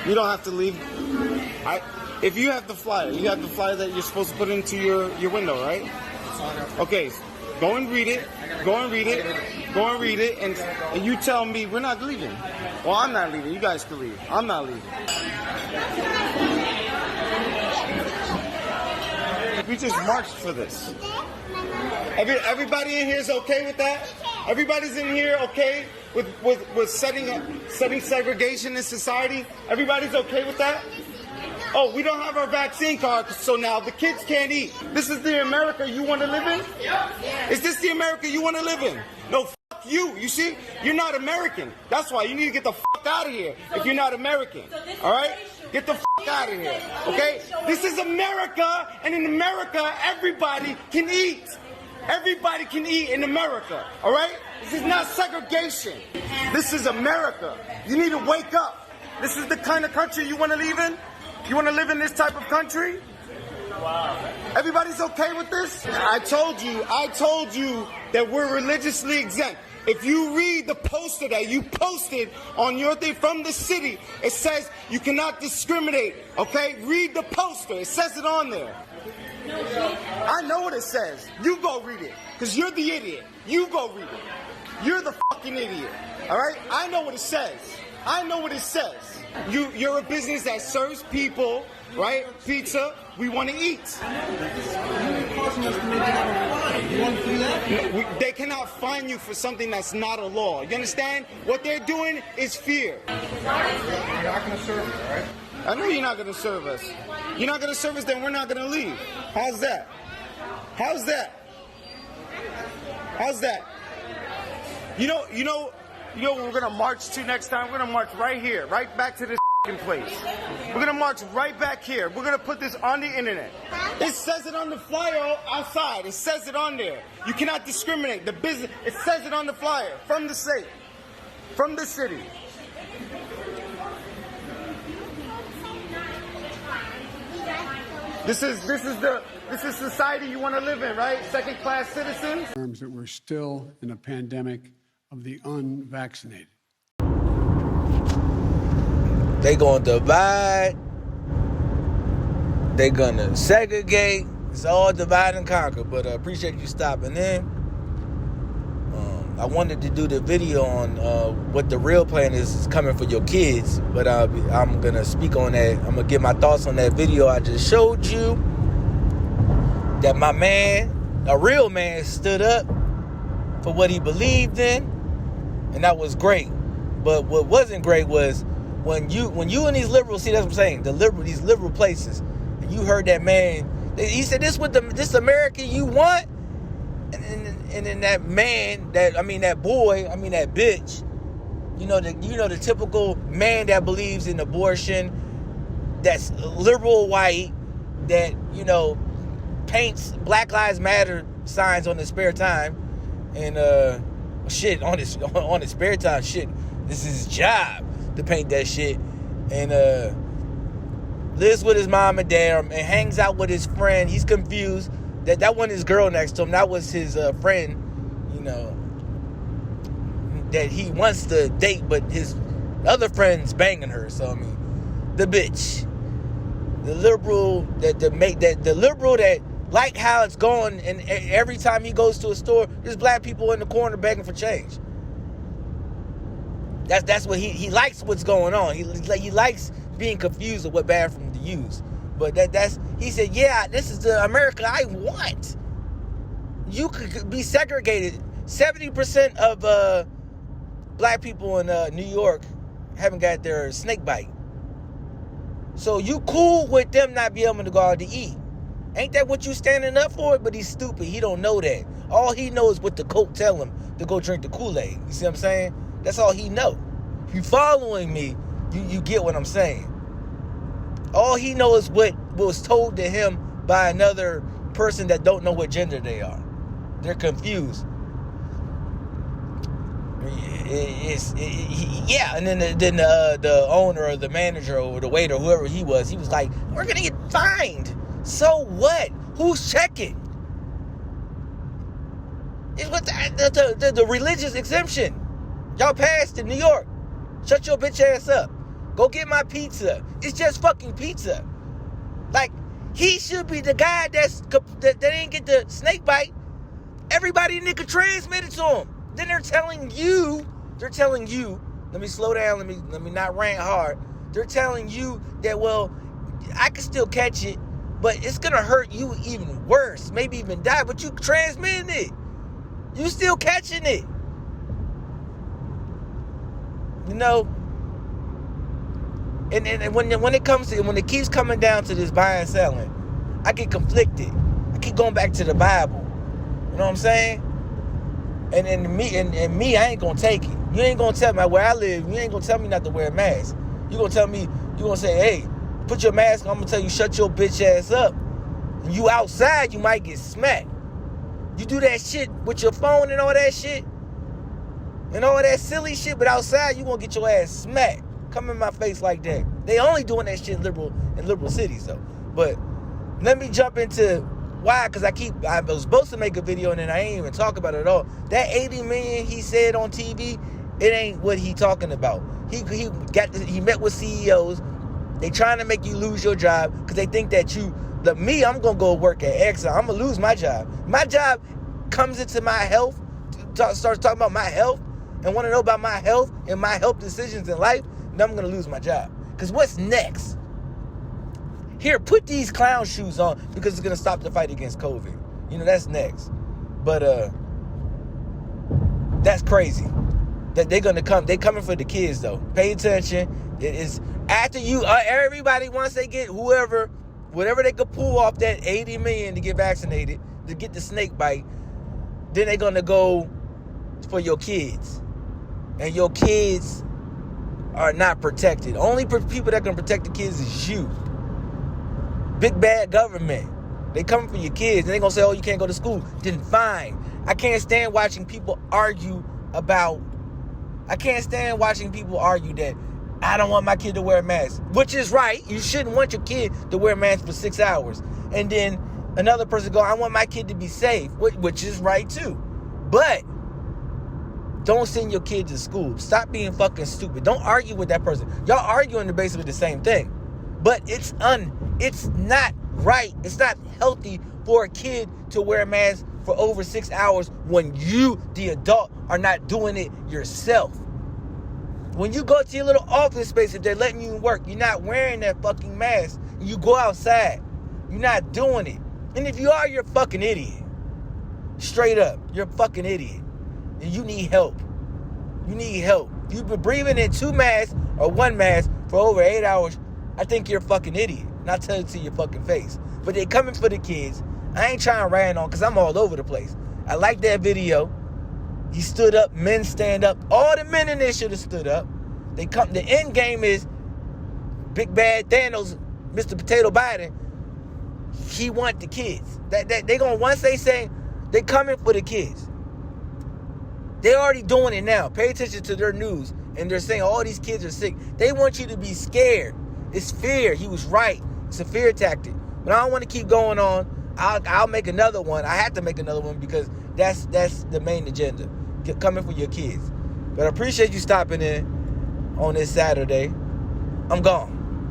You don't have to leave. If you have the flyer, that you're supposed to put into your window, right? Okay, go and read it. And you tell me we're not leaving. Well, I'm not leaving. You guys can leave. I'm not leaving. We just marched for this. Everybody in here is okay with that? Everybody's in here okay with setting segregation in society? Everybody's okay with that? Oh, we don't have our vaccine card, so now the kids can't eat. This is the America you want to live in? Is this the America you want to live in? No, fuck you. You see? You're not American. That's why you need to get the fuck out of here if you're not American. All right? Get the fuck out of here. Okay? This is America, and in America, everybody can eat. Everybody can eat in America. All right? This is not segregation. This is America. You need to wake up. This is the kind of country you want to live in? You want to live in this type of country? Wow. Everybody's okay with this? I told you that we're religiously exempt. If you read the poster that you posted on your thing from the city, it says you cannot discriminate, okay? Read the poster. It says it on there. I know what it says. You go read it, because you're the idiot. You go read it. You're the fucking idiot, all right? I know what it says. I know what it says. You're a business that serves people, right? Pizza. We want to eat. They cannot fine you for something that's not a law. You understand? What they're doing is fear. You're not going to serve us, right? I know you're not going to serve us. You're not going to serve us, then we're not going to leave. How's that? How's that? How's that? You know what we're going to march to next time? We're going to march right here, right back to this place. We're going to march right back here. We're going to put this on the internet. It says it on the flyer outside. It says it on there. You cannot discriminate. The business, it says it on the flyer from the state, from the city. This is society you want to live in, right? Second-class citizens. Terms that we're still in a pandemic of the unvaccinated. They gonna divide. They gonna segregate. It's all divide and conquer. But I appreciate you stopping in. I wanted to do the video on what the real plan is coming for your kids, but I'm gonna speak on that. I'm gonna give my thoughts on that video I just showed you. That my man, a real man, stood up for what he believed in, and that was great. But what wasn't great was when you and these liberals, see, that's what I'm saying, these liberal places, and you heard that man, he said, this America you want? And then that man, that boy, that bitch, you know the typical man that believes in abortion, that's liberal white, that, paints Black Lives Matter signs on his spare time, and on his spare time, this is his job to paint that shit, and lives with his mom and dad, and hangs out with his friend. He's confused that wasn't his girl next to him. That was his friend, that he wants to date, but his other friend's banging her. So the bitch, the liberal that like how it's going, and every time he goes to a store, there's black people in the corner begging for change. That's what he likes. What's going on? He likes being confused of what bathroom to use. But he said, yeah, this is the America I want. You could be segregated. 70% of black people in New York haven't got their snake bite. So you cool with them not being able to go out to eat. Ain't that what you standing up for? But he's stupid. He don't know that. All he knows is what the Coke tell him to go drink the Kool-Aid. You see what I'm saying? That's all he know. If you following me, you get what I'm saying. All he knows is what was told to him by another person that don't know what gender they are. They're confused. And then the owner or the manager or the waiter, whoever he was like, we're gonna get fined. So what? Who's checking? It's what the religious exemption. Y'all passed in New York. Shut your bitch ass up. Go get my pizza. It's just fucking pizza. Like, he should be the guy that didn't get the snake bite. Everybody nigga transmitted to him. Then they're telling you, let me slow down, let me not rant hard. They're telling you that, well, I can still catch it, but it's gonna hurt you even worse, maybe even die, but you transmitting it. You still catching it. You know? And when it keeps coming down to this buying and selling, I get conflicted. I keep going back to the Bible. You know what I'm saying? And me, I ain't gonna take it. You ain't gonna tell me where I live. You ain't gonna tell me not to wear a mask. You gonna tell me, you gonna say, hey, put your mask on. I'm gonna tell you, shut your bitch ass up. And you outside, you might get smacked. You do that shit with your phone and all that shit, and all that silly shit, but outside, you gonna get your ass smacked. Come in my face like that. They only doing that shit in liberal cities, though. But let me jump into why, because I was supposed to make a video and then I ain't even talk about it at all. That 80 million he said on TV, it ain't what he talking about. He met with CEOs. They trying to make you lose your job because they think that I'm gonna go work at Exxon. I'm gonna lose my job. My job comes into my health, starts talking about my health and want to know about my health and my health decisions in life. Then I'm gonna lose my job. Because what's next? Here, put these clown shoes on because it's gonna stop the fight against COVID. You know, that's next. But that's crazy. That they're gonna come. They coming for the kids though. Pay attention. It is after you. Everybody, once they get whatever they could pull off that 80 million to get vaccinated, to get the snake bite, then they're gonna go for your kids, and your kids are not protected. Only people that can protect the kids is you. Big bad government. They coming for your kids, and they gonna say, oh, you can't go to school. Then fine. I can't stand watching people argue that I don't want my kid to wear a mask, which is right. You shouldn't want your kid to wear a mask for 6 hours. And then another person go, I want my kid to be safe, which is right too. But don't send your kid to school. Stop being fucking stupid. Don't argue with that person. Y'all arguing basically the same thing. But it's not right. It's not healthy for a kid to wear a mask for over 6 hours when you, the adult, are not doing it yourself. When you go to your little office space, if they're letting you work, you're not wearing that fucking mask. You go outside. You're not doing it. And if you are, you're a fucking idiot. Straight up. You're a fucking idiot. And you need help. You need help. You've been breathing in 2 masks or 1 mask for over 8 hours. I think you're a fucking idiot. And I'll tell it to your fucking face. But they coming for the kids. I ain't trying to rant on because I'm all over the place. I like that video. He stood up. Men stand up. All the men in there should have stood up. The end game is Big Bad Thanos, Mr. Potato Biden. He want the kids. They gonna, once they say they coming for the kids. They already doing it now. Pay attention to their news. And they're saying all these kids are sick. They want you to be scared. It's fear. He was right. It's a fear tactic. But I don't want to keep going on. I'll make another one. I have to make another one because that's the main agenda. Coming for your kids. But I appreciate you stopping in on this Saturday. I'm gone.